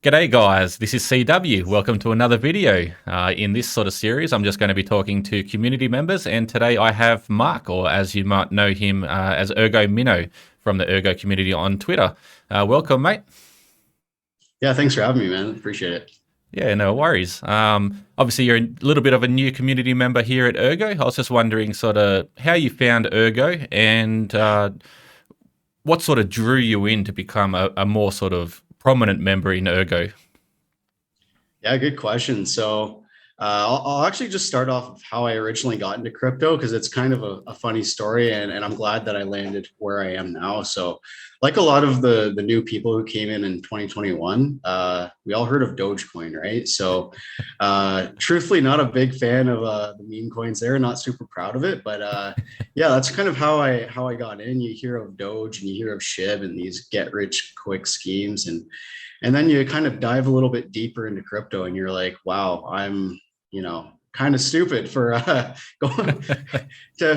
G'day guys, this is CW. Welcome to another video. In this sort of series, I'm just going to be talking to community members, and today I have Mark, or as you might know him as ErgoMinnow from the Ergo community on Twitter. Welcome, mate. Yeah, thanks for having me, man. Appreciate it. Yeah, no worries. Obviously, you're a little bit of a new community member here at Ergo. I was just wondering sort of how you found Ergo and what sort of drew you in to become a more sort of prominent member in Ergo. Yeah, good question. So I'll actually just start off with how I originally got into crypto because it's kind of a funny story, and I'm glad that I landed where I am now. So, like a lot of the new people who came in 2021, we all heard of Dogecoin, right? So, truthfully, not a big fan of the meme coins there. Not super proud of it, but yeah, that's kind of how I got in. You hear of Doge and you hear of SHIB and these get rich quick schemes, and then you kind of dive a little bit deeper into crypto, and you're like, wow, I'm kind of stupid for going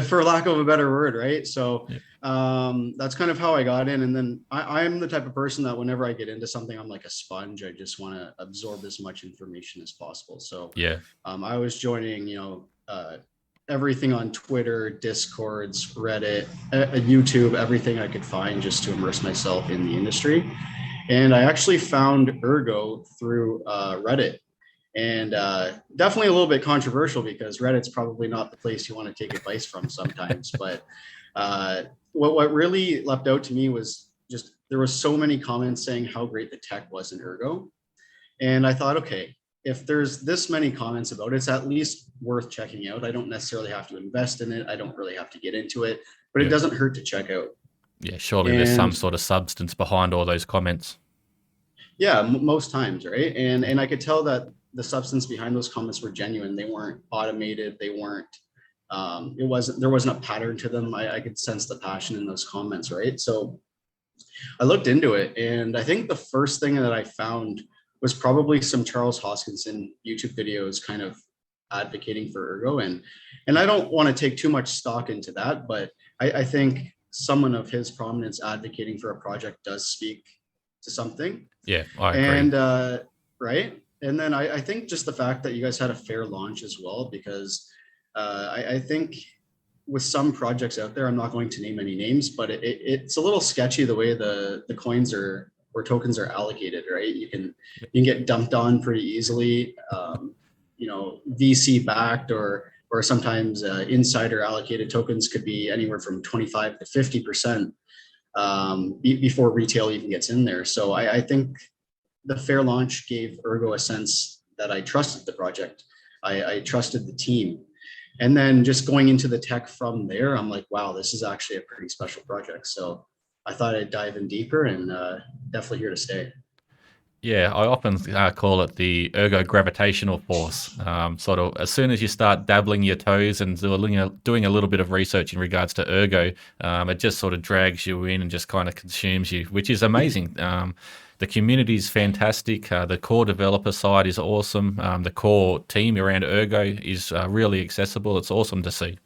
for lack of a better word, right? So Yeah. that's kind of how I got in. And then I'm the type of person that whenever I get into something, I'm like a sponge. I just want to absorb as much information as possible. So Yeah. I was joining, everything on Twitter, Discords, Reddit, YouTube, everything I could find just to immerse myself in the industry. And I actually found Ergo through Reddit, and definitely a little bit controversial because Reddit's probably not the place you want to take advice from sometimes. But what really leapt out to me was just there was so many comments saying how great the tech was in Ergo, and I thought, okay, if there's this many comments about it, it's at least worth checking out. I don't necessarily have to invest in it. I don't really have to get into it, but it Yeah. doesn't hurt to check out. Yeah, surely there's some And sort of substance behind all those comments. yeah, most times, right? And I could tell that the substance behind those comments were genuine. They weren't automated. They weren't. It wasn't. There wasn't a pattern to them. I could sense the passion in those comments, right? So I looked into it, and I think the first thing that I found was probably some Charles Hoskinson YouTube videos, kind of advocating for Ergo, and I don't want to take too much stock into that, but I think someone of his prominence advocating for a project does speak to something. Yeah, I agree. And right. And then I think just the fact that you guys had a fair launch as well, because I think with some projects out there, I'm not going to name any names, but it's a little sketchy the way the coins are or tokens are allocated, right? You can get dumped on pretty easily, VC backed or sometimes insider allocated tokens could be anywhere from 25 to 50% before retail even gets in there. So I think the fair launch gave Ergo a sense that I trusted the project. I trusted the team. And then just going into the tech from there, I'm like, wow, this is actually a pretty special project. So I thought I'd dive in deeper, and definitely here to stay. Yeah, I often call it the ergo gravitational force. Sort of as soon as you start dabbling your toes and doing a little bit of research in regards to ergo, it just sort of drags you in and just kind of consumes you, which is amazing. The community is fantastic. The core developer side is awesome. The core team around Ergo is really accessible. It's awesome to see.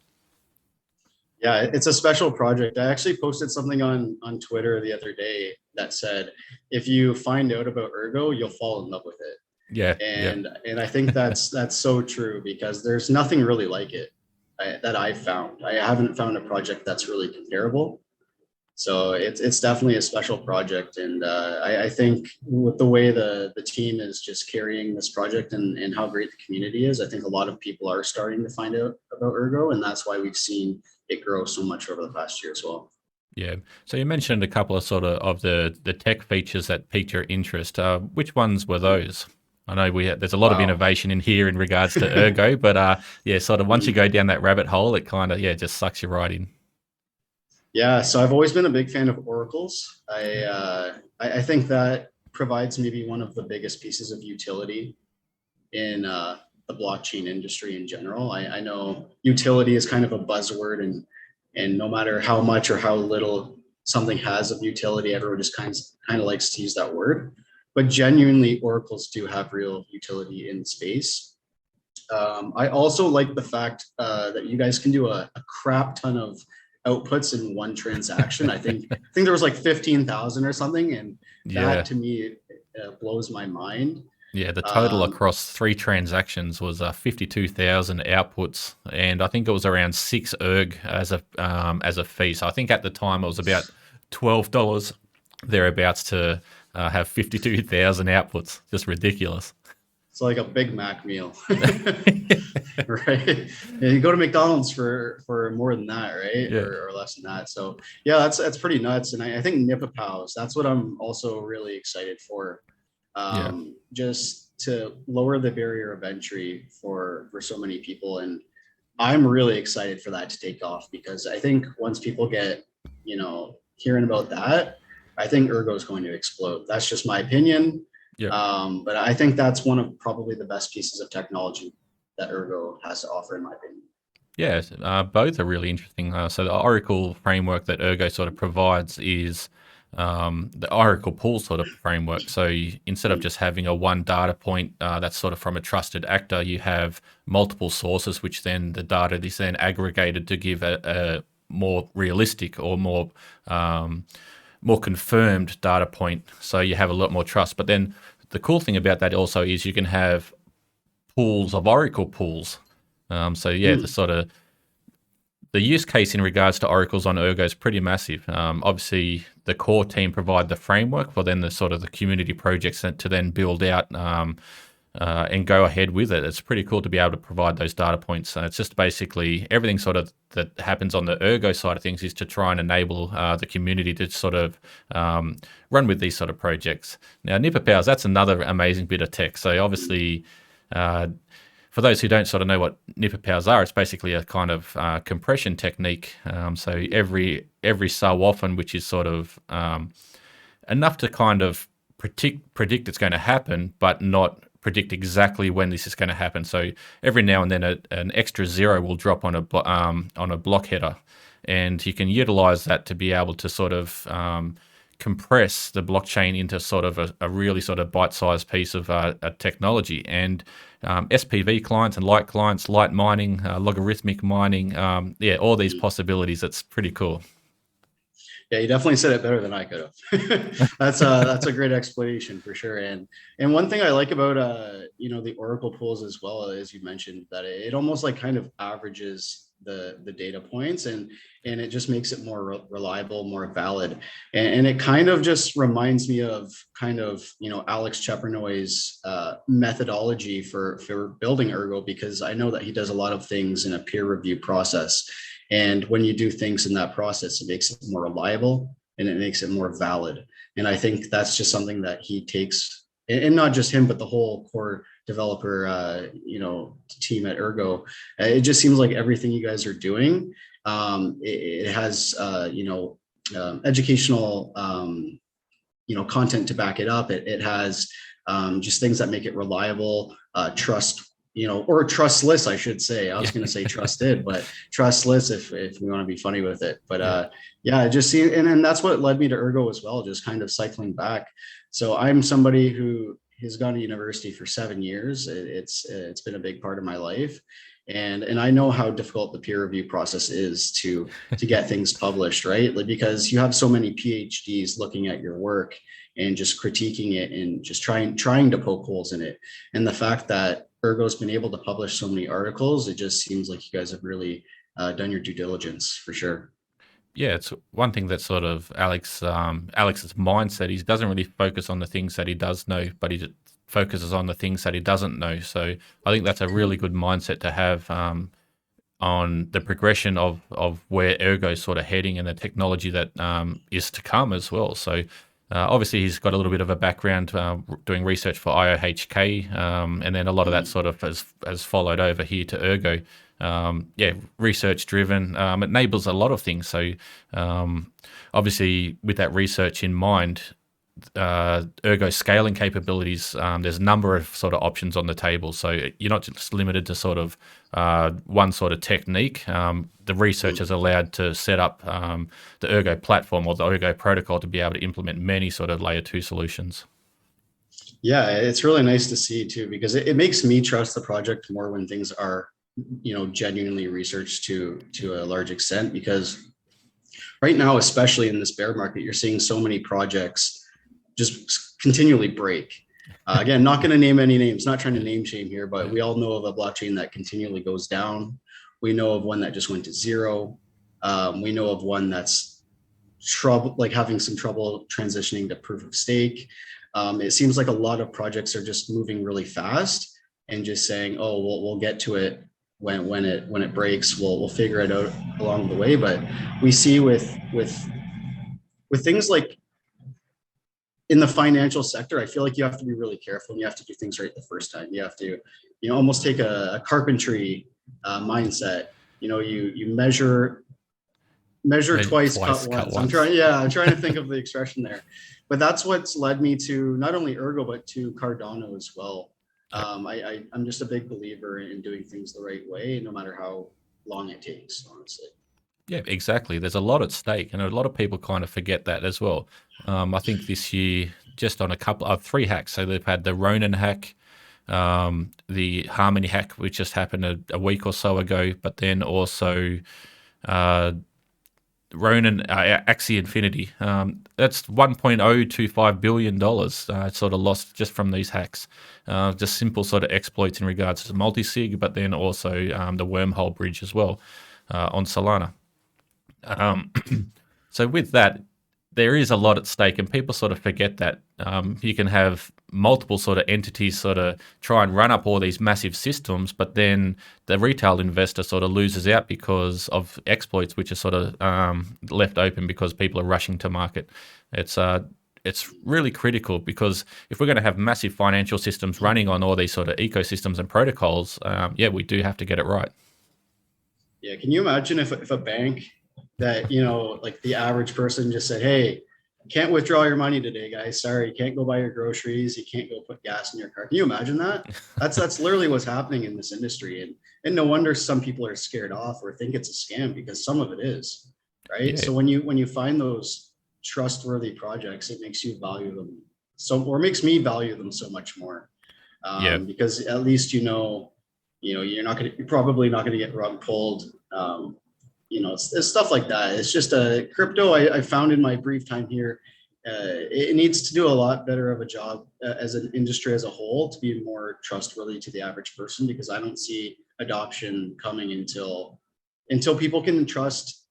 Yeah, it's a special project. I actually posted something on Twitter the other day that said, if you find out about Ergo, you'll fall in love with it. Yeah, yeah. And I think that's so true because there's nothing really like it that I've found. I haven't found a project that's really comparable. So it's definitely a special project, and I think with the way the team is just carrying this project and how great the community is, I think a lot of people are starting to find out about Ergo, and that's why we've seen it grow so much over the past year as well. Yeah. So you mentioned a couple of sort of the tech features that piqued your interest. Which ones were those? I know there's a lot of Wow. innovation in here in regards to Ergo, but yeah, sort of once you go down that rabbit hole, it kind of just sucks you right in. Yeah, so I've always been a big fan of oracles. I think that provides maybe one of the biggest pieces of utility in the blockchain industry in general. I know utility is kind of a buzzword, and no matter how much or how little something has of utility, everyone just kind of likes to use that word. But genuinely, oracles do have real utility in space. I also like the fact that you guys can do a crap ton of outputs in one transaction. I think there was like 15,000 or something, and that Yeah. to me blows my mind. Yeah, the total Um, across 3 transactions was 52,000 outputs, and I think it was around 6 ERG as a fee. So I think at the time it was about $12 thereabouts to have 52,000 outputs. Just ridiculous. it's like a Big Mac meal, right? Yeah, you go to McDonald's for more than that, right? Yeah, Or less than that. So yeah, that's pretty nuts. And I think Nipapows, that's what I'm also really excited for. yeah. Just to lower the barrier of entry for so many people. And I'm really excited for that to take off, because I think once people get, hearing about that, I think Ergo is going to explode. That's just my opinion. Yeah. But I think that's one of probably the best pieces of technology that Ergo has to offer, in my opinion. Yeah, both are really interesting. So the Oracle framework that Ergo sort of provides is the Oracle pool sort of framework. So instead of just having a one data point that's sort of from a trusted actor, you have multiple sources, which then the data is then aggregated to give a more realistic or more confirmed data point. So you have a lot more trust. But then the cool thing about that also is you can have pools of Oracle pools. So yeah, Mm. the use case in regards to oracles on Ergo is pretty massive. Obviously, the core team provide the framework for then the sort of the community projects to then build out and go ahead with it. It's pretty cool to be able to provide those data points. It's just basically everything sort of that happens on the Ergo side of things is to try and enable the community to sort of run with these sort of projects. Now, Nipper Powers, that's another amazing bit of tech. So obviously, for those who don't sort of know what nipper powers are, it's basically a kind of compression technique. So every so often, which is sort of enough to kind of predict it's going to happen, but not predict exactly when this is going to happen. So every now and then, an extra zero will drop on a block header, and you can utilize that to be able to sort of compress the blockchain into sort of a really sort of bite-sized piece of a technology. And SPV clients and light mining, logarithmic mining, all these possibilities. It's pretty cool. Yeah, you definitely said it better than I could have. That's a great explanation for sure. And one thing I like about the Oracle pools as well, as you mentioned, that it almost like kind of averages the data points, and it just makes it more reliable, more valid. And it kind of just reminds me of kind of Alex Chepernoy's methodology for building Ergo, because I know that he does a lot of things in a peer review process. And when you do things in that process, it makes it more reliable and it makes it more valid. And I think that's just something that he takes, and not just him, but the whole core developer, team at Ergo. It just seems like everything you guys are doing, it has, educational, content to back it up. It has just things that make it reliable, trust, or trustless, I should say. I was going to say trusted, but trustless if we want to be funny with it. But it just seems, and that's what led me to Ergo as well, just kind of cycling back. So I'm somebody who has gone to university for 7 years. It's been a big part of my life. And I know how difficult the peer review process is to get things published, right? Like, because you have so many PhDs looking at your work and just critiquing it and just trying to poke holes in it. And the fact that Ergo's been able to publish so many articles, it just seems like you guys have really done your due diligence for sure. Yeah, it's one thing that sort of Alex's mindset. He doesn't really focus on the things that he does know, but he focuses on the things that he doesn't know. So I think that's a really good mindset to have on the progression of where Ergo is sort of heading and the technology that is to come as well. So obviously he's got a little bit of a background doing research for IOHK, and then a lot of that sort of has followed over here to Ergo. Research driven. It enables a lot of things. So obviously with that research in mind, Ergo scaling capabilities, there's a number of sort of options on the table. So you're not just limited to sort of one sort of technique. The research is allowed to set up the Ergo platform or the Ergo protocol to be able to implement many sort of layer 2 solutions. Yeah, it's really nice to see too, because it makes me trust the project more when things are, genuinely researched to a large extent. Because right now, especially in this bear market, you're seeing so many projects just continually break. Again, not going to name any names, not trying to name shame here, but we all know of a blockchain that continually goes down. We know of one that just went to zero. We know of one that's like having some trouble transitioning to proof of stake. It seems like a lot of projects are just moving really fast and just saying, "Oh, we'll get to it when it breaks. We'll figure it out along the way." But we see with things like in the financial sector, I feel like you have to be really careful and you have to do things right the first time. You have to, almost take a carpentry mindset. You measure twice, cut once. I'm trying to think of the expression there, but that's what's led me to not only Ergo but to Cardano as well. I'm just a big believer in doing things the right way, no matter how long it takes, honestly. Yeah, exactly. There's a lot at stake, and a lot of people kind of forget that as well. I think this year, just on a couple of 3 hacks, so they've had the Ronin hack, the Harmony hack, which just happened a week or so ago, but then also uh, Ronin Axie Infinity. That's $1.025 billion sort of lost just from these hacks. Just simple sort of exploits in regards to multi-sig, but then also the wormhole bridge as well on Solana. So with that, there is a lot at stake, and people sort of forget that you can have multiple sort of entities sort of try and run up all these massive systems, but then the retail investor sort of loses out because of exploits, which are sort of left open because people are rushing to market. It's really critical, because if we're going to have massive financial systems running on all these sort of ecosystems and protocols, we do have to get it right. Yeah, can you imagine if a bank that, like the average person just said, "Hey, can't withdraw your money today, guys. Sorry, you can't go buy your groceries. You can't go put gas in your car." Can you imagine that? That's literally what's happening in this industry, and no wonder some people are scared off or think it's a scam, because some of it is, right? Yeah. So when you find those trustworthy projects, it makes you value them makes me value them so much more, because at least you're probably not going to get rug pulled. It's stuff like that. It's just a crypto. I found in my brief time here, it needs to do a lot better of a job as an industry as a whole to be more trustworthy to the average person, because I don't see adoption coming until people can trust,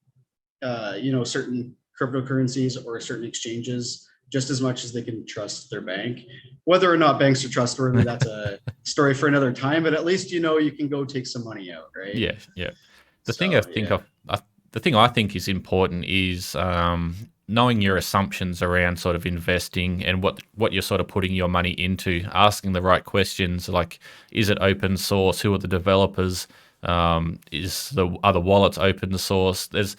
certain cryptocurrencies or certain exchanges just as much as they can trust their bank. Whether or not banks are trustworthy, that's a story for another time. But at least you can go take some money out, right? Yeah. The thing I think is important is knowing your assumptions around sort of investing and what you're sort of putting your money into, asking the right questions, like, is it open source? Who are the developers? Are the wallets open source? There's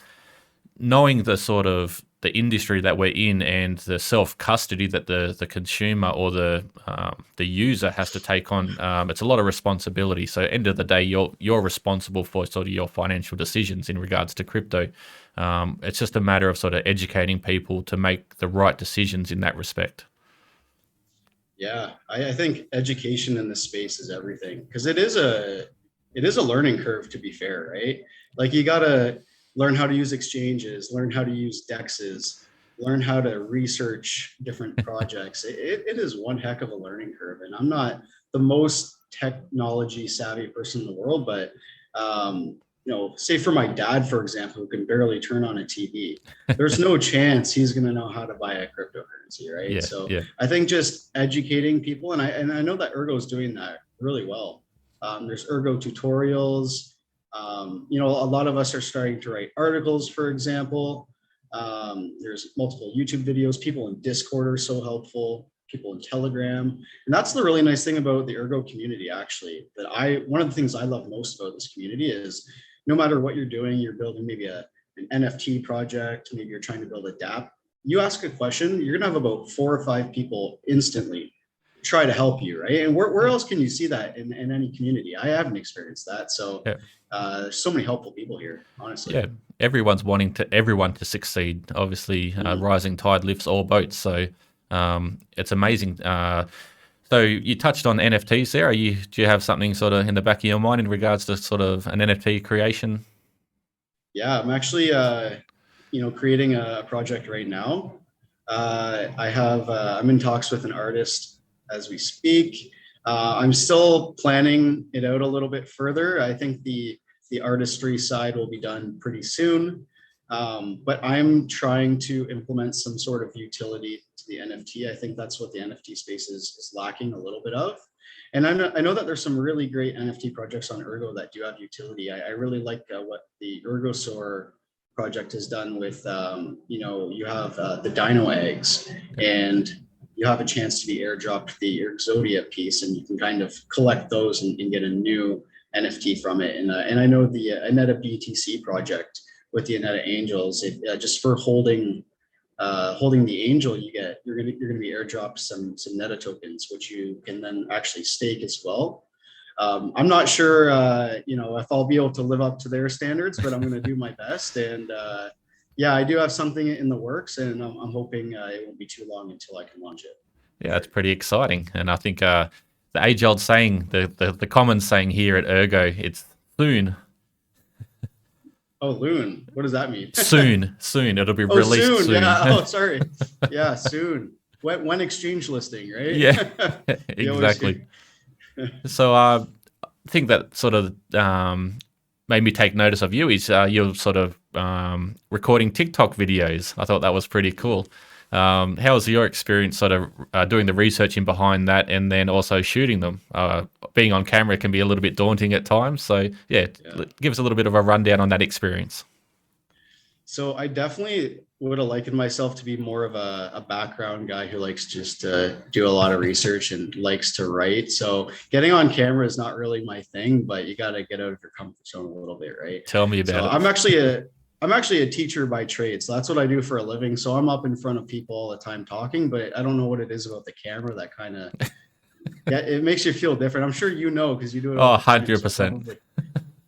knowing the sort of the industry that we're in and the self-custody that the consumer or the user has to take on. It's a lot of responsibility. So end of the day, you're responsible for sort of your financial decisions in regards to crypto. It's just a matter of sort of educating people to make the right decisions in that respect. Yeah, I think education in this space is everything, because it is a learning curve, to be fair, right? Like, you gotta learn how to use exchanges, learn how to use dexes, learn how to research different projects. It is one heck of a learning curve. And I'm not the most technology savvy person in the world, but say for my dad, for example, who can barely turn on a TV, there's no chance he's going to know how to buy a cryptocurrency, right? I think just educating people, and I know that Ergo is doing that really well. There's Ergo tutorials. A lot of us are starting to write articles, for example. There's multiple YouTube videos. People in Discord are so helpful, people in Telegram. And that's the really nice thing about the Ergo community, actually, one of the things I love most about this community is, no matter what you're doing, you're building maybe an NFT project, maybe you're trying to build a dApp, you ask a question, you're going to have about 4 or 5 people instantly try to help you, right? And where else can you see that in any community? I haven't experienced that. So there's so many helpful people here, honestly. Yeah, everyone's wanting everyone to succeed. Obviously, rising tide lifts all boats. So it's amazing. So you touched on NFTs there. Do you have something sort of in the back of your mind in regards to sort of an NFT creation? Yeah, I'm actually creating a project right now. I'm in talks with an artist as we speak. I'm still planning it out a little bit further. I think the artistry side will be done pretty soon. But I'm trying to implement some sort of utility to the NFT. I think that's what the NFT space is lacking a little bit of. And I know that there's some really great NFT projects on Ergo that do have utility. I really like what the ErgoSoar project has done with, you have the dino eggs, and you have a chance to be airdropped the Exodia piece, and you can kind of collect those and get a new NFT from it. And I know the Aneta BTC project with the Aneta Angels, just for holding the angel, you're gonna be airdropped some Neta tokens, which you can then actually stake as well. I'm not sure, if I'll be able to live up to their standards, but I'm going to do my best. And yeah, I do have something in the works, and I'm hoping it won't be too long until I can launch it. Yeah, that's pretty exciting. And I think the age-old saying, the common saying here at Ergo, it's soon. Oh, Loon. What does that mean? Soon. It'll be released soon. Yeah. Oh, sorry. Yeah, soon. When exchange listing, right? Yeah, exactly. So I think that sort of made me take notice of you is you're sort of recording TikTok videos. I thought that was pretty cool. How was your experience sort of doing the researching behind that and then also shooting them? Being on camera can be a little bit daunting at times. So yeah, give us a little bit of a rundown on that experience. So I definitely would have likened myself to be more of a background guy who likes just to do a lot of research and likes to write. So getting on camera is not really my thing, but you got to get out of your comfort zone a little bit, right? Tell me about it. I'm actually a teacher by trade. So that's what I do for a living. So I'm up in front of people all the time talking, but I don't know what it is about the camera that kind of, yeah, it makes you feel different. I'm sure you know, because you do it. Oh, 100%.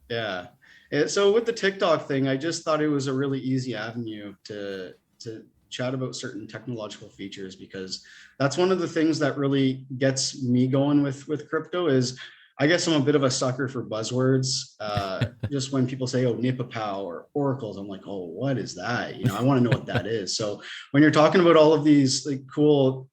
Yeah. So with the TikTok thing, I just thought it was a really easy avenue to chat about certain technological features, because that's one of the things that really gets me going with crypto is, I guess I'm a bit of a sucker for buzzwords. Just when people say, oh, NIPAPOW or oracles, I'm like, oh, what is that? I want to know what that is. So when you're talking about all of these like cool,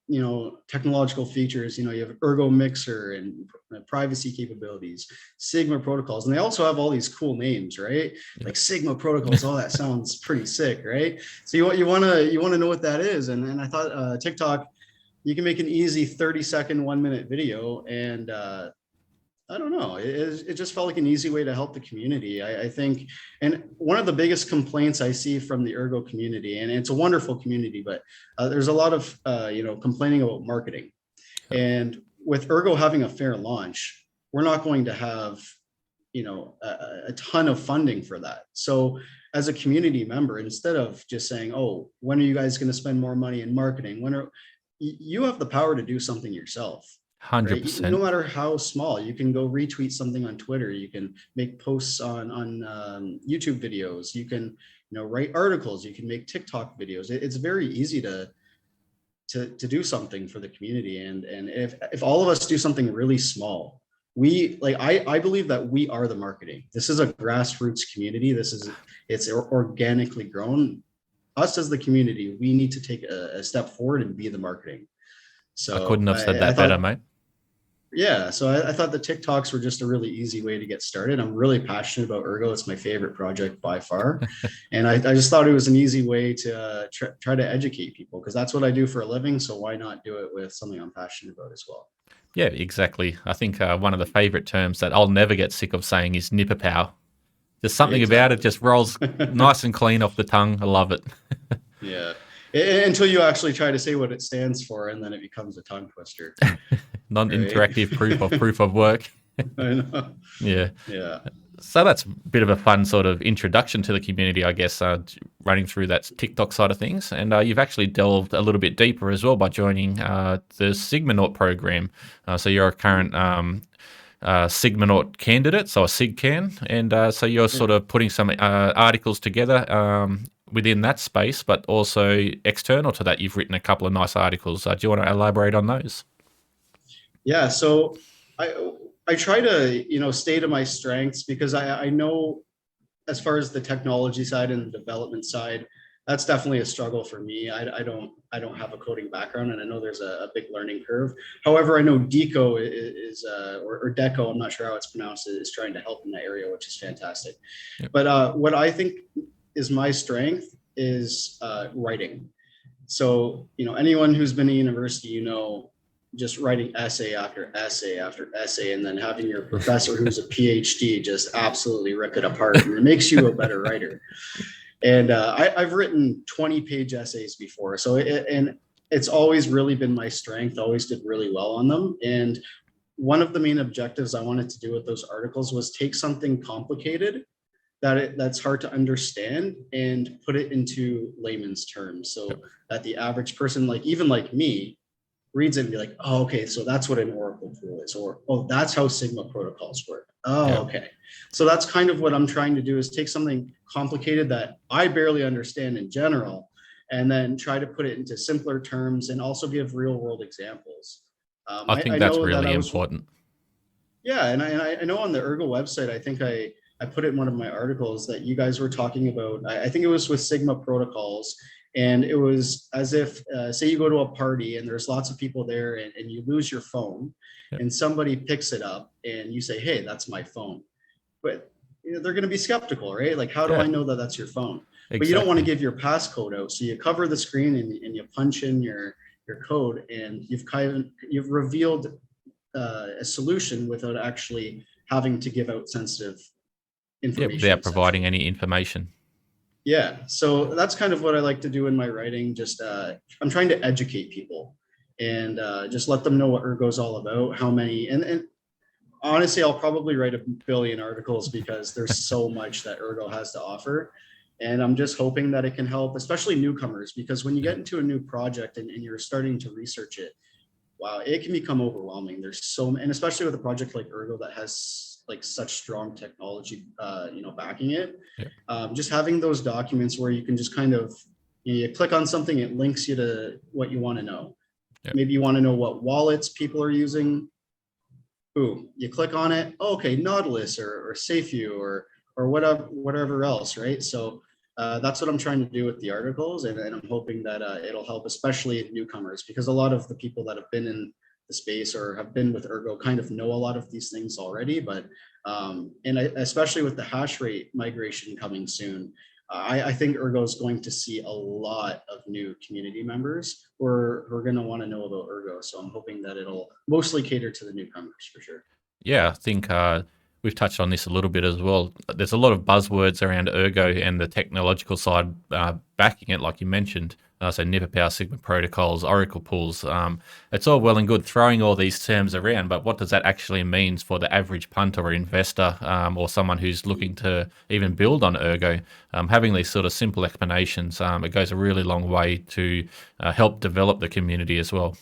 technological features, you have Ergo Mixer and privacy capabilities, Sigma protocols, and they also have all these cool names, right? Like Sigma protocols, all that sounds pretty sick, right? So you want to know what that is. And I thought TikTok, you can make an easy 30-second, 1-minute video, and I don't know. It just felt like an easy way to help the community. I think, and one of the biggest complaints I see from the Ergo community, and it's a wonderful community, but there's a lot of, complaining about marketing. And with Ergo having a fair launch, we're not going to have, a ton of funding for that. So as a community member, instead of just saying, oh, when are you guys going to spend more money in marketing? You have the power to do something yourself. 100%. Right? No matter how small, you can go retweet something on Twitter. You can make posts on YouTube videos. You can, write articles. You can make TikTok videos. It's very easy to do something for the community. And if all of us do something really small, I believe that we are the marketing. This is a grassroots community. It's organically grown. Us as the community, we need to take a step forward and be the marketing. So I couldn't have said that better, mate. Yeah, so I thought the TikToks were just a really easy way to get started. I'm really passionate about Ergo. It's my favorite project by far. And I just thought it was an easy way to try to educate people, because that's what I do for a living. So why not do it with something I'm passionate about as well? Yeah, exactly. I think one of the favorite terms that I'll never get sick of saying is NIPAPOW. There's something about it just rolls nice and clean off the tongue. I love it. Yeah. Until you actually try to say what it stands for, and then it becomes a tongue twister. Non-interactive proof of work. I know. Yeah. Yeah. So that's a bit of a fun sort of introduction to the community, I guess, running through that TikTok side of things. And you've actually delved a little bit deeper as well by joining the Sigmanaut program. So you're a current Sigmanaut candidate, so a SigCan. And so you're sort of putting some articles together within that space, but also external to that, you've written a couple of nice articles. Do you want to elaborate on those? Yeah, so I try to stay to my strengths, because I know, as far as the technology side and the development side, that's definitely a struggle for me. I don't have a coding background, and I know there's a big learning curve. However, I know Deco is or Deco, I'm not sure how it's pronounced, is trying to help in that area, which is fantastic. Yep. But what I think is my strength is writing. So, anyone who's been to university, just writing essay after essay after essay, and then having your professor who's a PhD just absolutely rip it apart, and it makes you a better writer. And I've written 20-page essays before, so and it's always really been my strength. Always did really well on them. And one of the main objectives I wanted to do with those articles was take something complicated that's hard to understand and put it into layman's terms, so that the average person, like even like me, reads it and be like, oh, okay, so that's what an Oracle pool is, or oh, that's how Sigma protocols work. Oh, Yeah. okay. So that's kind of what I'm trying to do, is take something complicated that I barely understand in general, and then try to put it into simpler terms and also give real world examples. I think I that's know that really I was, important. yeah, and I know on the Ergo website, I think I put it in one of my articles that you guys were talking about. I think it was with Sigma protocols, and it was as if, say you go to a party and there's lots of people there, and you lose your phone, Yep. and somebody picks it up and you say, hey, that's my phone. But they're going to be skeptical, right? Like, how do Yeah. I know that that's your phone? Exactly. But you don't want to give your passcode out. So you cover the screen, and you punch in your code, and you've revealed a solution without actually having to give out sensitive information. Without providing any information. Yeah, so that's kind of what I like to do in my writing. Just I'm trying to educate people, and just let them know what Ergo is all about. How many, and honestly, I'll probably write a billion articles because there's so much that Ergo has to offer. And I'm just hoping that it can help, especially newcomers, because when you get into a new project, and you're starting to research it, wow, it can become overwhelming. There's and especially with a project like Ergo that has like such strong technology, backing it. Yeah. Just having those documents where you can just kind of, you click on something, it links you to what you want to know. Yeah. Maybe you want to know what wallets people are using. Boom, you click on it. Oh, okay, Nautilus or SafeView or whatever else, right? So that's what I'm trying to do with the articles, and I'm hoping that it'll help, especially newcomers, because a lot of the people that have been in the space or have been with Ergo kind of know a lot of these things already. But especially with the hash rate migration coming soon, I think Ergo is going to see a lot of new community members who are going to want to know about Ergo. So I'm hoping that it'll mostly cater to the newcomers for sure. Yeah, I think we've touched on this a little bit as well. There's a lot of buzzwords around Ergo and the technological side backing it, like you mentioned. So NIPA Power Sigma protocols, Oracle pools. It's all well and good throwing all these terms around, but what does that actually mean for the average punter or investor, or someone who's looking to even build on Ergo? Having these sort of simple explanations, it goes a really long way to help develop the community as well.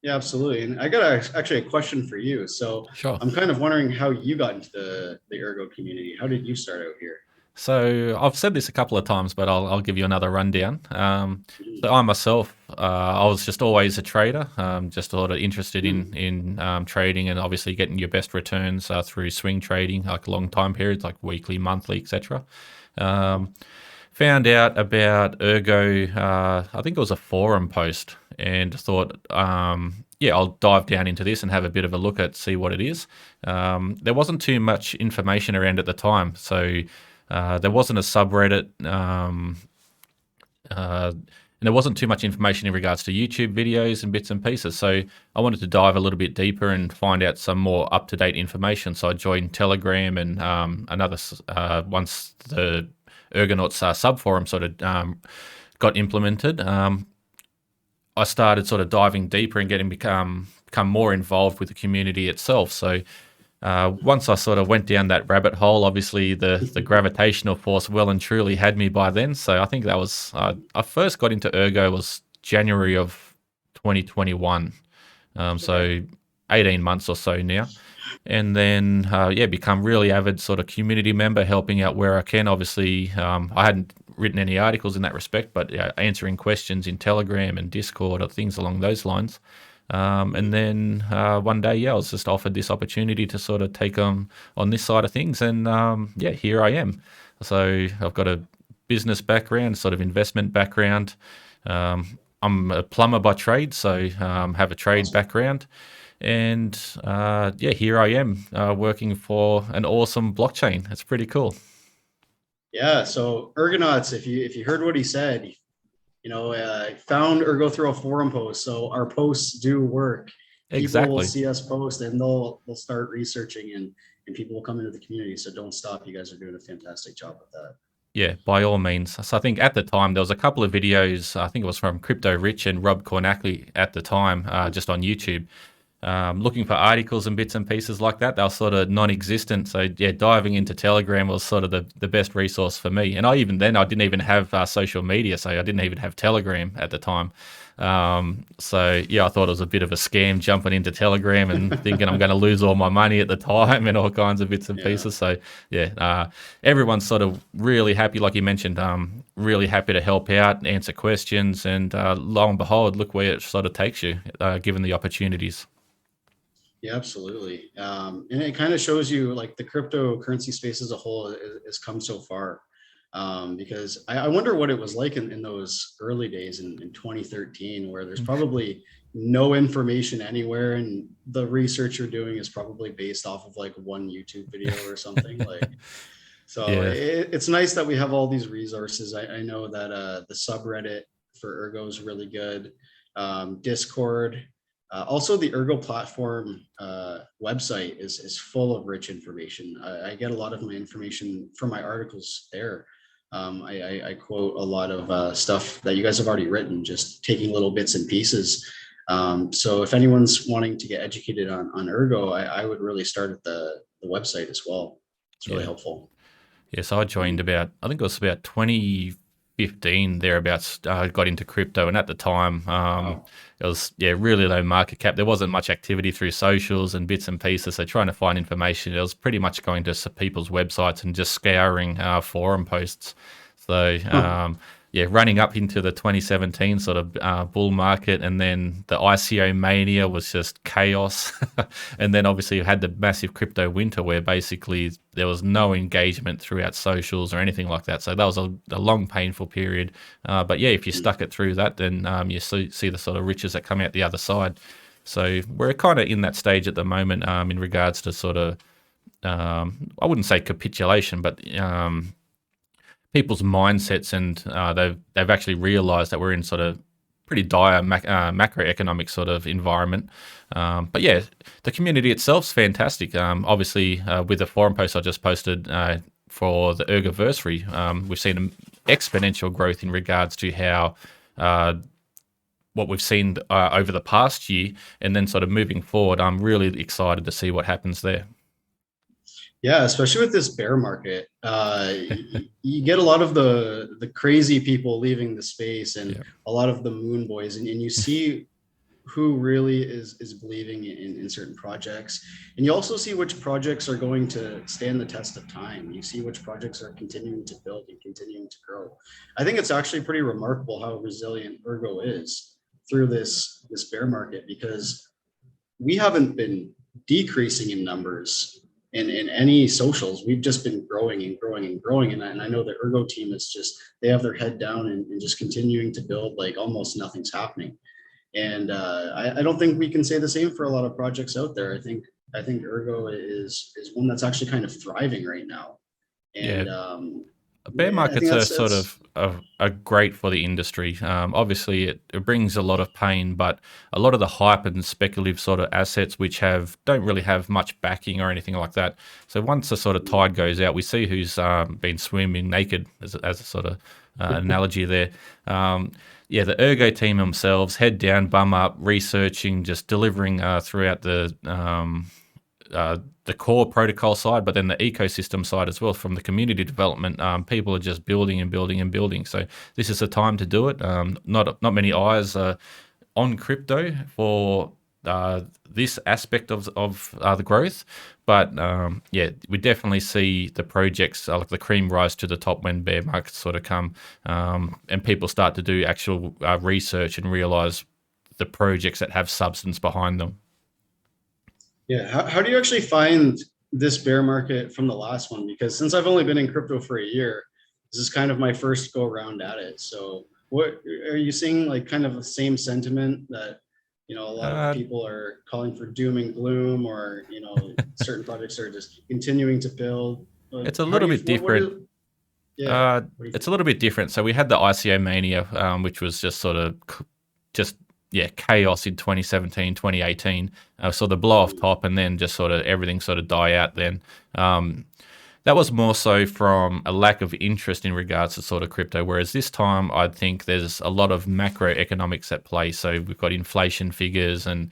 Yeah, absolutely. And I got actually a question for you. So Sure. I'm kind of wondering how you got into the Ergo community. How did you start out here? So I've said this a couple of times, but I'll give you another rundown. So I myself, I was just always a trader, just sort of interested in trading, and obviously getting your best returns through swing trading, like long time periods, like weekly, monthly, etc. Found out about Ergo, I think it was a forum post, and thought, I'll dive down into this and have a bit of a look at, see what it is. There wasn't too much information around at the time, so there wasn't a subreddit, and there wasn't too much information in regards to YouTube videos and bits and pieces. So I wanted to dive a little bit deeper and find out some more up-to-date information. So I joined Telegram, and once the Ergonauts sub-forum sort of got implemented, I started sort of diving deeper and become more involved with the community itself. So once I sort of went down that rabbit hole, obviously the gravitational force well and truly had me by then. So I think that was, I first got into Ergo was January of 2021. So 18 months or so now. And then, become really avid sort of community member, helping out where I can. Obviously, I hadn't written any articles in that respect, but answering questions in Telegram and Discord or things along those lines. And then one day, I was just offered this opportunity to sort of take on this side of things. And here I am. So I've got a business background, sort of investment background. I'm a plumber by trade, so have a trade Awesome. background. And yeah, here I am working for an awesome blockchain. It's pretty cool. Yeah. So Ergonauts, if you heard what he said, found Ergo through a forum post. So our posts do work. People will Exactly. see us post and they'll start researching and people will come into the community. So don't stop. You guys are doing a fantastic job with that. Yeah, by all means. So I think at the time there was a couple of videos. I think it was from Crypto Rich and Rob Kornacki at the time, just on YouTube, looking for articles and bits and pieces like that. They were sort of non-existent. So yeah, diving into Telegram was sort of the best resource for me. And I didn't even have social media, so I didn't even have Telegram at the time. So yeah, I thought it was a bit of a scam jumping into Telegram and thinking I'm going to lose all my money at the time and all kinds of bits and Yeah. pieces. So yeah, everyone's sort of really happy, like you mentioned, really happy to help out, answer questions, and lo and behold, look where it sort of takes you, given the opportunities. Yeah, absolutely. And it kind of shows you like the cryptocurrency space as a whole has come so far. Because I wonder what it was like in those early days in 2013, where there's probably no information anywhere, and the research you're doing is probably based off of like one YouTube video or something. Like, so Yeah, it's nice that we have all these resources. I know that the subreddit for Ergo is really good. Discord, also the Ergo platform website is full of rich information. I get a lot of my information from my articles there. I quote a lot of stuff that you guys have already written, just taking little bits and pieces. So if anyone's wanting to get educated on Ergo, I would really start at the website as well. It's really yeah. helpful. Yeah, so I joined about, I think it was about 2015 thereabouts. Got into crypto, and at the time, Wow. it was really low market cap. There wasn't much activity through socials and bits and pieces. So trying to find information, it was pretty much going to people's websites and just scouring forum posts. So Huh. yeah, running up into the 2017 sort of bull market, and then the ICO mania was just chaos. And then obviously you had the massive crypto winter where basically there was no engagement throughout socials or anything like that. So that was a long, painful period. But yeah, if you stuck it through that, then you see the sort of riches that come out the other side. So we're kind of in that stage at the moment, in regards to sort of, I wouldn't say capitulation, but people's mindsets, and they've actually realised that we're in sort of pretty dire macroeconomic sort of environment. But yeah, the community itself's fantastic. Obviously, with the forum post I just posted for the Ergoversary, we've seen an exponential growth in regards to how what we've seen over the past year, and then sort of moving forward. I'm really excited to see what happens there. Yeah, especially with this bear market, you get a lot of the crazy people leaving the space and Yeah. a lot of the moon boys, and you see who really is believing in certain projects, and you also see which projects are going to stand the test of time. You see which projects are continuing to build and continuing to grow. I think it's actually pretty remarkable how resilient Ergo is through this bear market, because we haven't been decreasing in numbers in any socials. We've just been growing and growing and growing. And I know the Ergo team is just, they have their head down and just continuing to build like almost nothing's happening. And I don't think we can say the same for a lot of projects out there. I think Ergo is one that's actually kind of thriving right now. Yeah, And bear yeah, I think markets are sort that's of are great for the industry. Obviously, it brings a lot of pain, but a lot of the hype and speculative sort of assets, which don't really have much backing or anything like that. So once the sort of tide goes out, we see who's been swimming naked, as a sort of analogy there. Yeah, the Ergo team themselves, head down, bum up, researching, just delivering throughout the core protocol side, but then the ecosystem side as well from the community development. People are just building and building and building. So this is the time to do it. Not many eyes on crypto for this aspect of the growth, but yeah, we definitely see the projects like the cream rise to the top when bear markets sort of come, and people start to do actual research and realize the projects that have substance behind them. Yeah. How do you actually find this bear market from the last one? Because since I've only been in crypto for a year, this is kind of my first go around at it. So what are you seeing, like kind of the same sentiment that, a lot of Uh, people are calling for doom and gloom, or, certain projects are just continuing to build. But it's a how do little you, bit different. yeah, Uh, what do you it's think? a little bit different. So we had the ICO mania, which was just sort of just chaos in 2017, 2018. So the blow off Mm. top, and then just sort of everything sort of die out. Then that was more so from a lack of interest in regards to sort of crypto. Whereas this time, I think there's a lot of macroeconomics at play. So we've got inflation figures and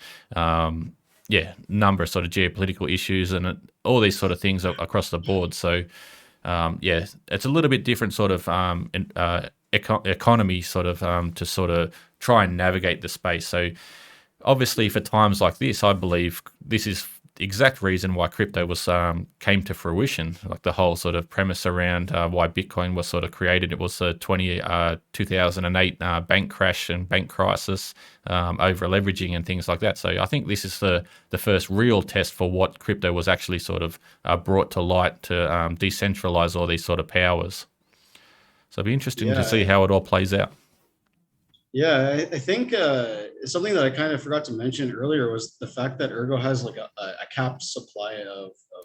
number of sort of geopolitical issues and all these sort of things across the board. So it's a little bit different sort of economy sort of to sort of try and navigate the space. So obviously for times like this, I believe this is the exact reason why crypto was came to fruition. Like the whole sort of premise around why Bitcoin was sort of created. It was the 2008 bank crash and bank crisis, over leveraging and things like that. So I think this is the first real test for what crypto was actually sort of brought to light to decentralize all these sort of powers. So it'll be interesting to see Yeah, how it all plays out. yeah, I think something that I kind of forgot to mention earlier was the fact that Ergo has like a capped supply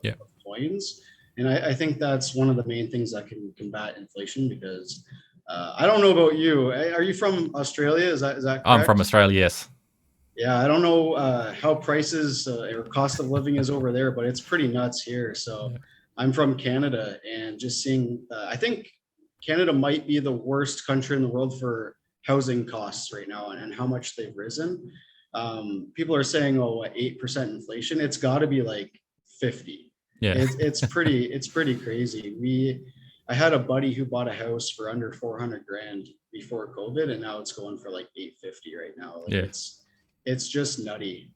Yeah. of coins, and I think that's one of the main things that can combat inflation. Because I don't know about you. Are you from Australia? Is that I'm from correct? Australia, yes. Yeah, I don't know how prices or cost of living is over there, but it's pretty nuts here. So Yeah. I'm from Canada, and just seeing, I think Canada might be the worst country in the world for housing costs right now, and how much they've risen. People are saying, oh, what, 8% inflation? It's got to be like 50. Yeah. It's pretty crazy. I had a buddy who bought a house for under 400 grand before COVID, and now it's going for like 850 right now. Like Yeah. it's just nutty.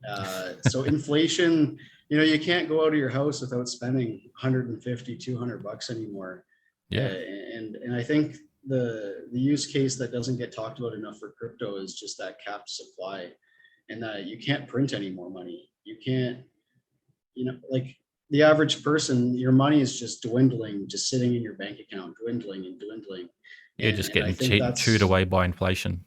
So inflation, you can't go out of your house without spending 150, 200 bucks anymore. Yeah. And I think the use case that doesn't get talked about enough for crypto is just that capped supply, and that you can't print any more money. You can't, like the average person, your money is just dwindling, just sitting in your bank account, dwindling and dwindling. You're And just and I getting think chewed that's away by inflation.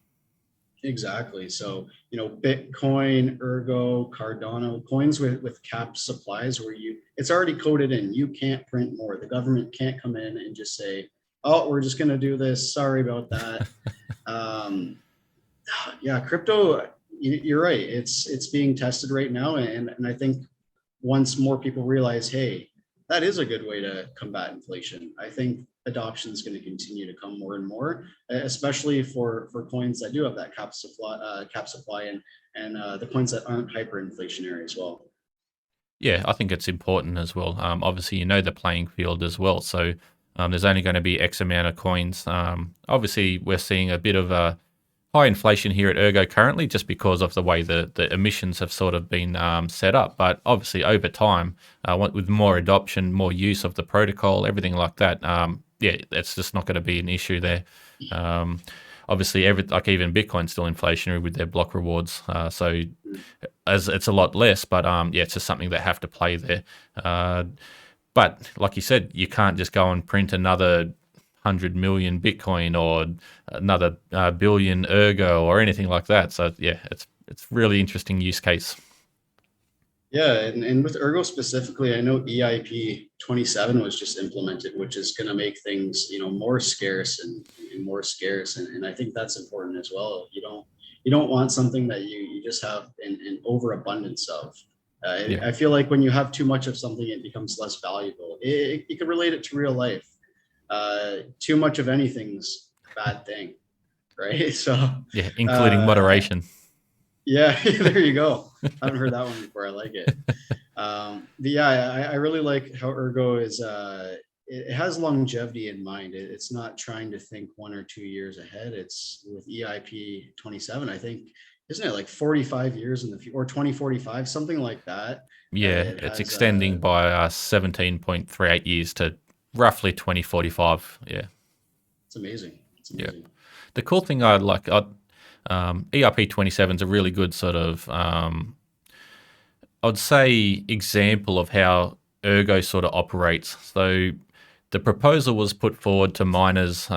exactly. So, Bitcoin, Ergo, Cardano, coins with capped supplies where it's already coded in. You can't print more. The government can't come in and just say, oh, we're just going to do this. Sorry about that. Um, yeah, crypto, you're right. It's being tested right now. And I think once more people realize, hey, that is a good way to combat inflation, I think adoption is going to continue to come more and more, especially for coins that do have that cap supply, and the coins that aren't hyperinflationary as well. Yeah, I think it's important as well. Obviously, the playing field as well. So there's only going to be X amount of coins. Obviously, we're seeing a bit of a high inflation here at Ergo currently, just because of the way the emissions have sort of been set up. But obviously, over time, with more adoption, more use of the protocol, everything like that, it's just not going to be an issue there. Um, Obviously, like even Bitcoin's still inflationary with their block rewards, so as it's a lot less. But it's just something they have to play there. Uh, but like you said, you can't just go and print another 100 million Bitcoin or another billion Ergo or anything like that. So it's really interesting use case. Yeah, and with Ergo specifically, I know EIP 27 was just implemented, which is going to make things, more scarce and more scarce, and I think that's important as well. You don't want something that you just have an overabundance of. Yeah, I feel like when you have too much of something, it becomes less valuable. You can relate it to real life. Too much of anything's a bad thing, right? So, yeah, including uh, moderation. yeah, there you go. I haven't heard that one before. I like it. But yeah, I really like how Ergo is. It has longevity in mind. It's not trying to think 1 or 2 years ahead. It's with EIP 27. I think, isn't it like 45 years in the future, or 2045, something like that. Yeah, It it's has. extending by 17.38 years to roughly 2045. Yeah, It's amazing. It's yeah. amazing. The cool thing I like, ERP 27 is a really good sort of, I'd say, example of how Ergo sort of operates. So the proposal was put forward to miners,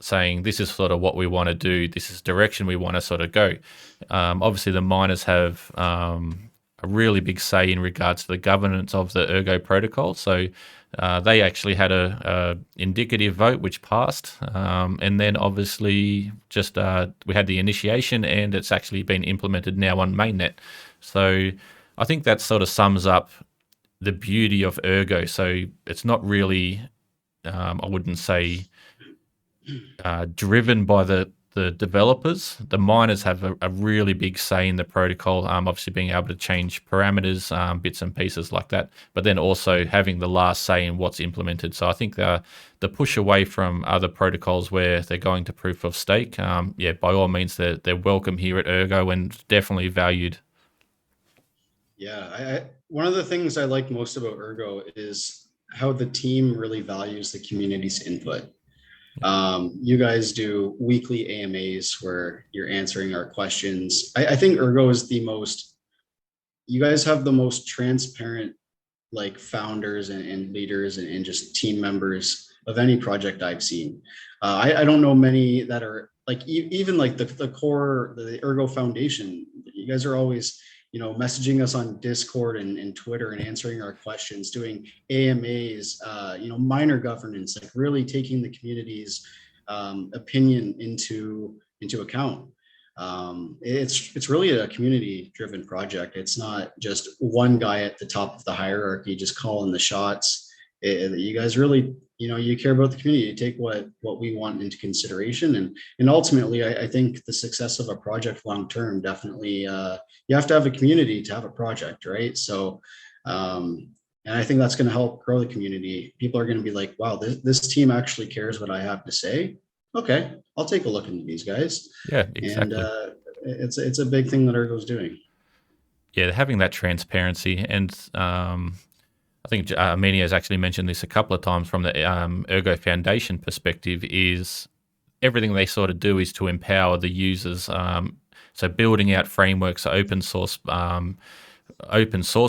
saying this is sort of what we want to do, this is direction we want to sort of go. Obviously, the miners have a really big say in regards to the governance of the Ergo protocol. So they actually had a indicative vote which passed, and then obviously just we had the initiation, and it's actually been implemented now on mainnet. So I think that sort of sums up the beauty of Ergo. So it's not really, I wouldn't say, driven by the developers. The miners have a really big say in the protocol, obviously being able to change parameters, bits and pieces like that, but then also having the last say in what's implemented. So I think the push away from other protocols where they're going to proof of stake, yeah, by all means, they're welcome here at Ergo and definitely valued. Yeah, one of the things I like most about Ergo is how the team really values the community's input. You guys do weekly AMAs where you're answering our questions. I think Ergo is you guys have the most transparent like founders and leaders and just team members of any project I've seen. I don't know many that are like even like the core, the Ergo Foundation. You guys are always, messaging us on Discord and Twitter and answering our questions, doing AMAs, minor governance, like really taking the community's opinion into account. It's really a community driven project. It's not just one guy at the top of the hierarchy just calling the shots. You guys really, you care about the community. You take what we want into consideration, and ultimately, I think the success of a project long term definitely, you have to have a community to have a project, right? So, and I think that's going to help grow the community. People are going to be like, wow, this team actually cares what I have to say. Okay, I'll take a look into these guys. Yeah, exactly. And it's a big thing that Ergo's doing. Yeah, having that transparency, and I think Armenia has actually mentioned this a couple of times from the Ergo Foundation perspective, is everything they sort of do is to empower the users. So building out frameworks, open source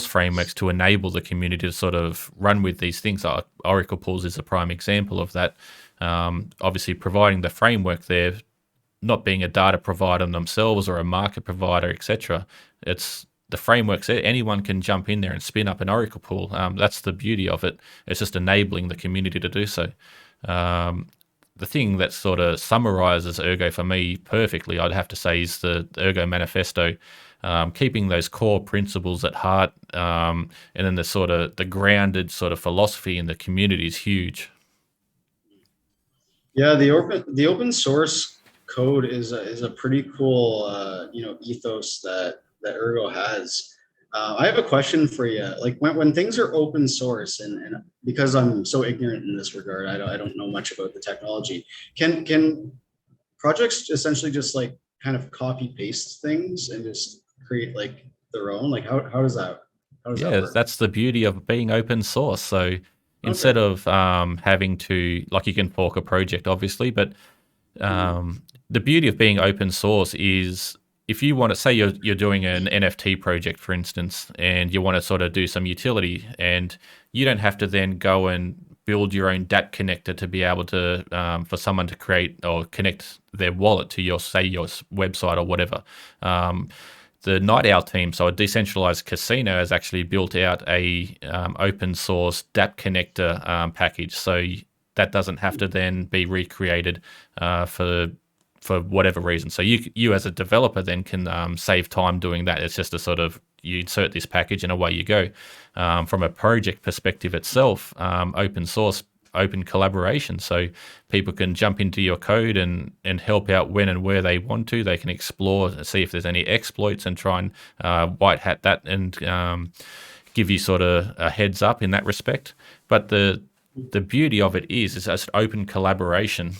frameworks to enable the community to sort of run with these things. Oracle Pools is a prime example of that. Obviously, providing the framework there, not being a data provider themselves or a market provider, etc. It's the frameworks. Anyone can jump in there and spin up an Oracle pool. That's the beauty of it. It's just enabling the community to do so. The thing that sort of summarizes Ergo for me perfectly, I'd have to say, is the Ergo Manifesto. Keeping those core principles at heart, and then the grounded sort of philosophy in the community is huge. Yeah, the open source code is a pretty cool ethos that Ergo has. I have a question for you. Like when things are open source, and because I'm so ignorant in this regard, I don't know much about the technology. Can projects essentially just like kind of copy paste things and just create like their own? Like how does that work? That's the beauty of being open source. So instead Okay. of having to, like, you can fork a project, obviously, but the beauty of being open source is, if you want to say you're doing an NFT project, for instance, and you want to sort of do some utility, and you don't have to then go and build your own DApp connector to be able to for someone to create or connect their wallet to your website or whatever. The Night Owl team, so a decentralized casino, has actually built out a open source DApp connector package, so that doesn't have to then be recreated for whatever reason. So you as a developer then can save time doing that. It's just a sort of, you insert this package and away you go. From a project perspective itself, open source, open collaboration. So people can jump into your code and help out when and where they want to. They can explore, see if there's any exploits, and try and white hat that and give you sort of a heads up in that respect. But the beauty of it is it's open collaboration.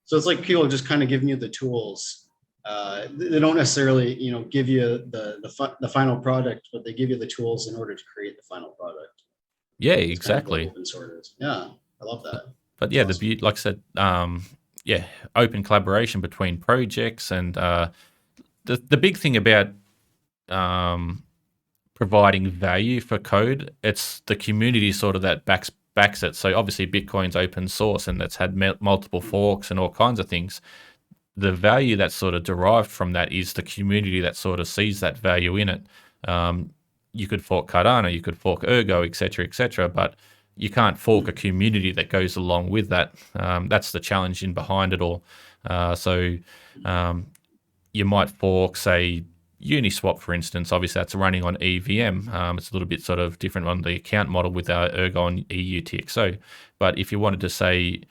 So it's like people just kind of giving you the tools. They don't necessarily, give you the final product, but they give you the tools in order to create the final product. Yeah, It's kind of what exactly. open source is. Yeah, I love that. But That's yeah, the awesome. beauty, like I said, open collaboration between projects, and the big thing about providing value for code, it's the community sort of that backs backs it. So obviously Bitcoin's open source and it's had multiple forks and all kinds of things. The value that's sort of derived from that is the community that sort of sees that value in it. You could fork Cardano, you could fork Ergo, etc., but you can't fork a community that goes along with that. That's the challenge in behind it all. So you might fork, say, Uniswap, for instance. Obviously, that's running on EVM. It's a little bit sort of different on the account model with Ergo and EUTXO. But if you wanted to, say,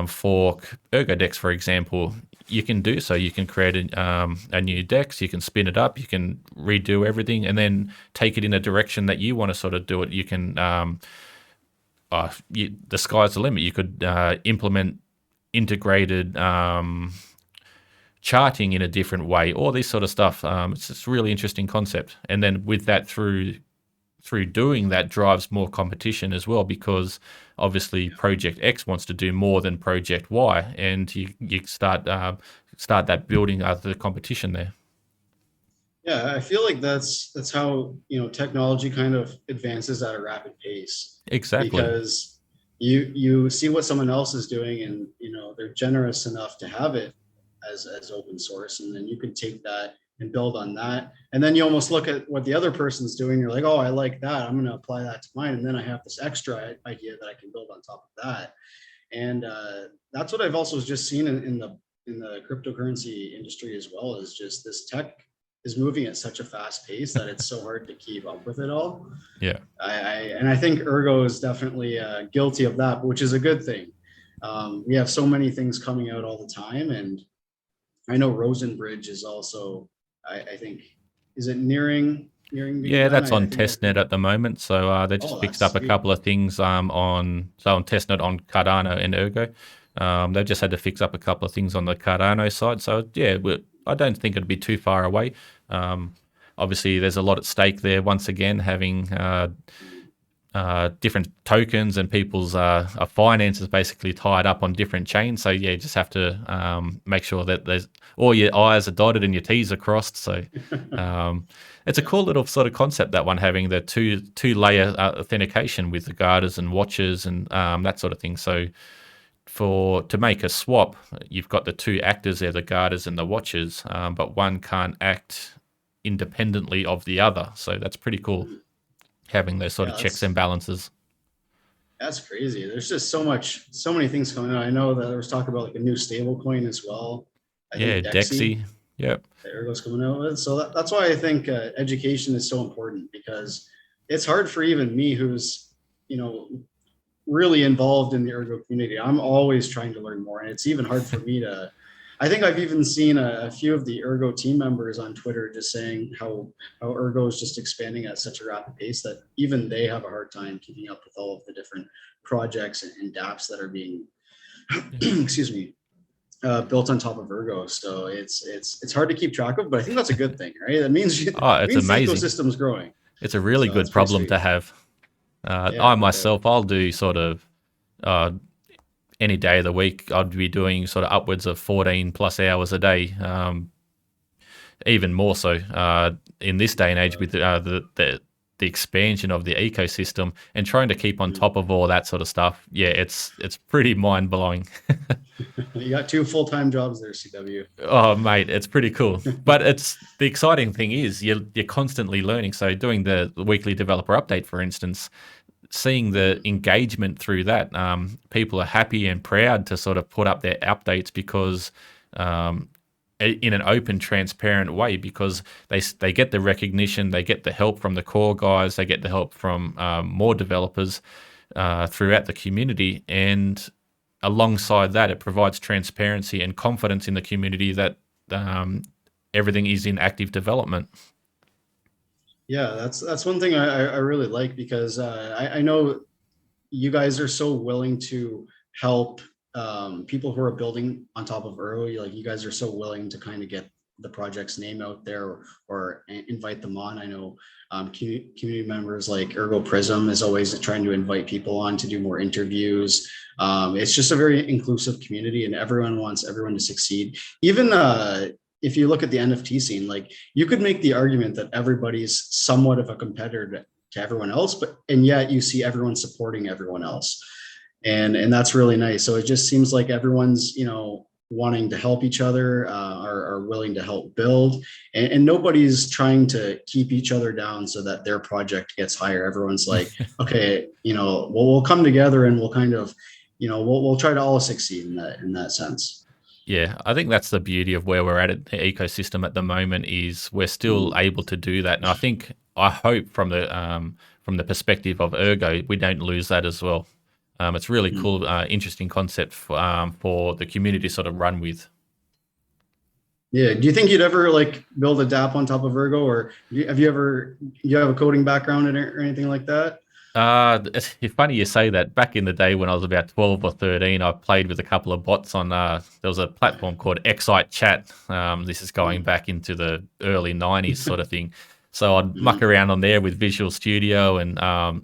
fork ErgoDex, for example, you can do so. You can create a new DEX, you can spin it up, you can redo everything, and then take it in a direction that you want to sort of do it. You can, the sky's the limit. You could implement integrated charting in a different way, all this sort of stuff. It's just a really interesting concept. And then with that, through doing that, drives more competition as well, because obviously Project X wants to do more than Project Y, and you start that building of the competition there. Yeah, I feel like that's how, technology kind of advances at a rapid pace. Exactly. Because you see what someone else is doing, and they're generous enough to have it as open source, and then you can take that and build on that. And then you almost look at what the other person's doing. You're like, oh, I like that. I'm going to apply that to mine. And then I have this extra idea that I can build on top of that. And that's what I've also just seen in the cryptocurrency industry as well, is just this tech is moving at such a fast pace that it's so hard to keep up with it all. Yeah. I think Ergo is definitely guilty of that, which is a good thing. We have so many things coming out all the time, and I know Rosenbridge is also, I think, is it nearing? Yeah, that's on testnet at the moment. So they just fixed up a couple of things on testnet on Cardano and Ergo. They've just had to fix up a couple of things on the Cardano side. So yeah, I don't think it'd be too far away. Obviously, there's a lot at stake there. Once again, having different tokens and people's finances basically tied up on different chains. So yeah, you just have to make sure that there's all your I's are dotted and your T's are crossed. So it's a cool little sort of concept, that one, having the two layer authentication with the garters and watches and that sort of thing. So to make a swap, you've got the two actors there, the garters and the watches, but one can't act independently of the other. So that's pretty cool, having those sort of checks and balances. That's crazy. There's just so many things coming out. I know that there was talk about like a new stable coin as well. I think Dexy. Yep. Ergo's coming out with. So that's why I think education is so important, because it's hard for even me, who's, really involved in the Ergo community. I'm always trying to learn more. And it's even hard for me I think I've even seen a few of the Ergo team members on Twitter just saying how Ergo is just expanding at such a rapid pace that even they have a hard time keeping up with all of the different projects and dApps that are being, excuse me, built on top of Ergo. So it's hard to keep track of, but I think that's a good thing, right? That means it's amazing. The ecosystem's growing. It's a really good problem to have. I myself, I'll do sort of any day of the week, I'd be doing sort of upwards of 14 plus hours a day, even more so in this day and age with the expansion of the ecosystem and trying to keep on top of all that sort of stuff. Yeah, it's pretty mind blowing. You got 2 full-time jobs there, CW. Oh, mate, it's pretty cool. But the exciting thing is you're constantly learning. So doing the weekly developer update, for instance, seeing the engagement through that, people are happy and proud to sort of put up their updates because in an open, transparent way, because they get the recognition, they get the help from the core guys, they get the help from more developers throughout the community, and alongside that, it provides transparency and confidence in the community that everything is in active development. Yeah, that's one thing I really like, because I know you guys are so willing to help people who are building on top of Ergo. Like, you guys are so willing to kind of get the project's name out there or invite them on. I know community members like Ergo Prism is always trying to invite people on to do more interviews. It's just a very inclusive community, and everyone wants everyone to succeed. Even if you look at the NFT scene, like, you could make the argument that everybody's somewhat of a competitor to everyone else, and yet you see everyone supporting everyone else. And that's really nice. So it just seems like everyone's, wanting to help each other, are willing to help build, and nobody's trying to keep each other down so that their project gets higher. Everyone's like, okay, we'll come together and we'll kind of, we'll try to all succeed in that sense. Yeah, I think that's the beauty of where we're at the ecosystem at the moment is we're still able to do that, and I hope from the perspective of Ergo, we don't lose that as well. It's really cool, interesting concept for the community to sort of run with. Yeah. Do you think you'd ever like build a DApp on top of Ergo, or do you have a coding background or anything like that? It's funny you say that. Back in the day when I was about 12 or 13, I played with a couple of bots on, there was a platform called Excite Chat. This is going back into the early 90s sort of thing. So I'd muck around on there with Visual Studio and,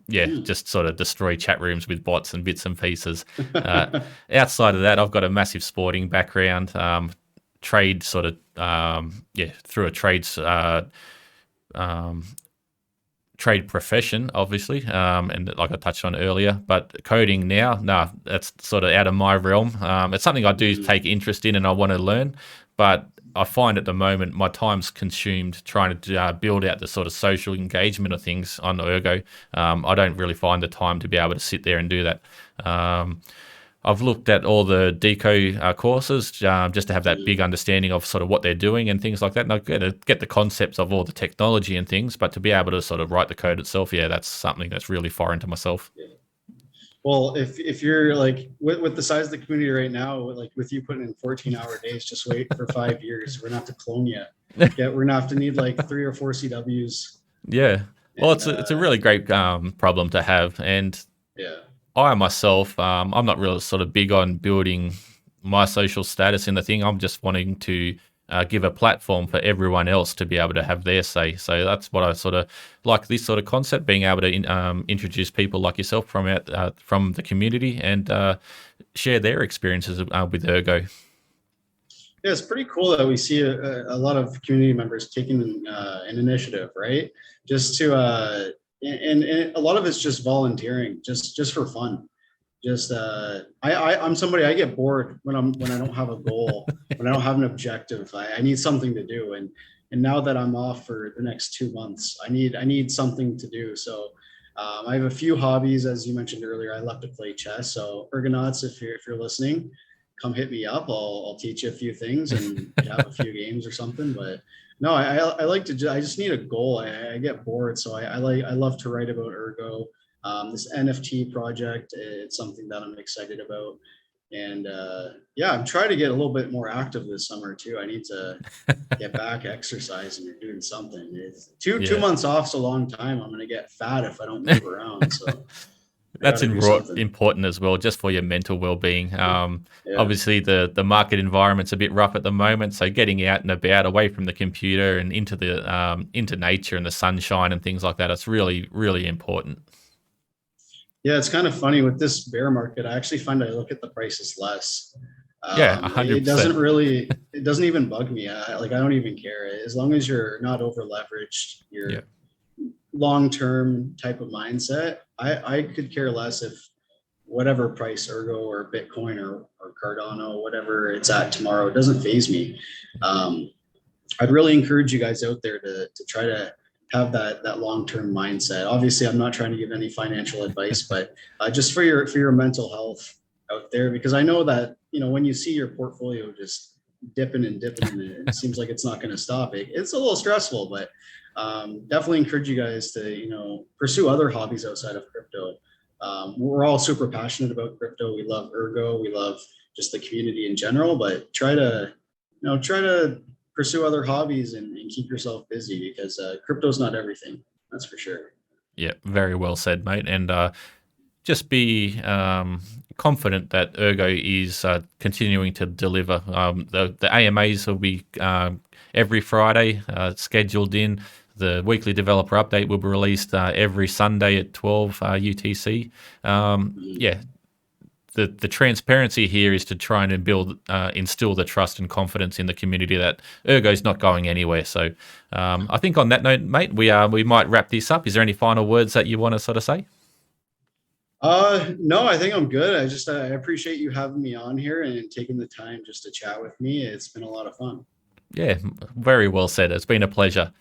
just sort of destroy chat rooms with bots and bits and pieces. Outside of that, I've got a massive sporting background, trade sort of, through a trade profession, obviously, and like I touched on earlier, but coding now, no, that's sort of out of my realm. It's something I do take interest in and I want to learn, but I find at the moment my time's consumed trying to build out the sort of social engagement of things on Ergo. I don't really find the time to be able to sit there and do that. I've looked at all the Deco courses just to have that big understanding of sort of what they're doing and things like that. And I get the concepts of all the technology and things, but to be able to sort of write the code itself, that's something that's really foreign to myself. Yeah. Well, if you're like with the size of the community right now, like with you putting in 14-hour days, just wait for 5 years. We're gonna have to clone you. Yeah, we're gonna have to need like 3 or 4 CWs. Yeah. Well, it's a really great problem to have, and yeah. I myself, I'm not really sort of big on building my social status in the thing. I'm just wanting to give a platform for everyone else to be able to have their say. So that's what I sort of like, this sort of concept, being able to introduce people like yourself from the community and share their experiences with Ergo. Yeah, it's pretty cool that we see a lot of community members taking an initiative, right? Just to and a lot of it's just volunteering, just for fun. Just I'm somebody, I get bored when I don't have a goal, when I don't have an objective. I need something to do, and now that I'm off for the next 2 months, I need something to do. So I have a few hobbies, as you mentioned earlier. I love to play chess. So Ergonauts, if you're listening, come hit me up. I'll teach you a few things and have a few games or something. But no, I like to. I just need a goal. I get bored, so I love to write about Ergo. This NFT project, it's something that I'm excited about, and I'm trying to get a little bit more active this summer too. I need to get back exercising or doing something. It's two months off's a long time. I'm gonna get fat if I don't move around. So. That's important as well, just for your mental well-being. Obviously, the market environment's a bit rough at the moment, so getting out and about, away from the computer and into nature and the sunshine and things like that, it's really, really important. Yeah, it's kind of funny with this bear market. I actually find I look at the prices less. 100%. It doesn't even bug me. I don't even care, as long as you're not over leveraged. You're long-term type of mindset. I could care less if whatever price Ergo or Bitcoin or Cardano, whatever it's at tomorrow, it doesn't faze me. I'd really encourage you guys out there to try to have that long-term mindset. Obviously, I'm not trying to give any financial advice, but just for your mental health out there, because I know that, when you see your portfolio just dipping and it seems like it's not going to stop. It's a little stressful, but definitely encourage you guys to, pursue other hobbies outside of crypto. We're all super passionate about crypto. We love Ergo. We love just the community in general, but try to pursue other hobbies and keep yourself busy, because crypto's not everything. That's for sure. Yeah, very well said, mate. And just be confident that Ergo is continuing to deliver. The AMAs will be every Friday, scheduled in. The weekly developer update will be released every Sunday at 12 UTC. the transparency here is to try and instill the trust and confidence in the community that Ergo's not going anywhere. So I think on that note, mate, we might wrap this up. Is there any final words that you want to sort of say? No, I think I'm good. I appreciate you having me on here and taking the time just to chat with me. It's been a lot of fun. Yeah, very well said. It's been a pleasure.